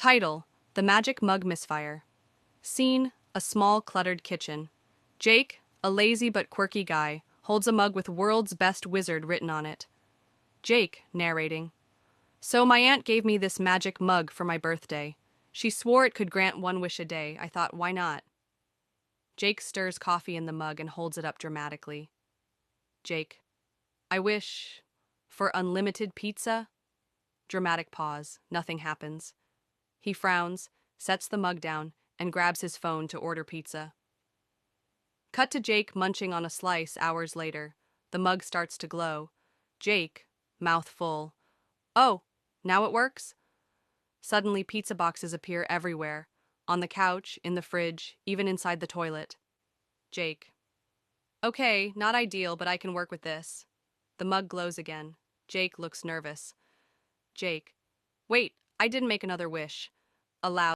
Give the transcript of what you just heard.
Title: The Magic Mug Misfire. Scene: a small, cluttered kitchen. Jake, a lazy but quirky guy, holds a mug with "World's Best Wizard" written on it. Jake, narrating. So my aunt gave me this magic mug for my birthday. She swore it could grant one wish a day. I thought, why not? Jake stirs coffee in the mug and holds it up dramatically. Jake, I wish for unlimited pizza. Dramatic pause. Nothing happens. He frowns, sets the mug down, and grabs his phone to order pizza. Cut to Jake munching on a slice hours later. The mug starts to glow. Jake, mouth full. Oh, now it works? Suddenly, pizza boxes appear everywhere. On the couch, in the fridge, even inside the toilet. Jake. Okay, not ideal, but I can work with this. The mug glows again. Jake looks nervous. Jake. Wait, I didn't make another wish. Aloud.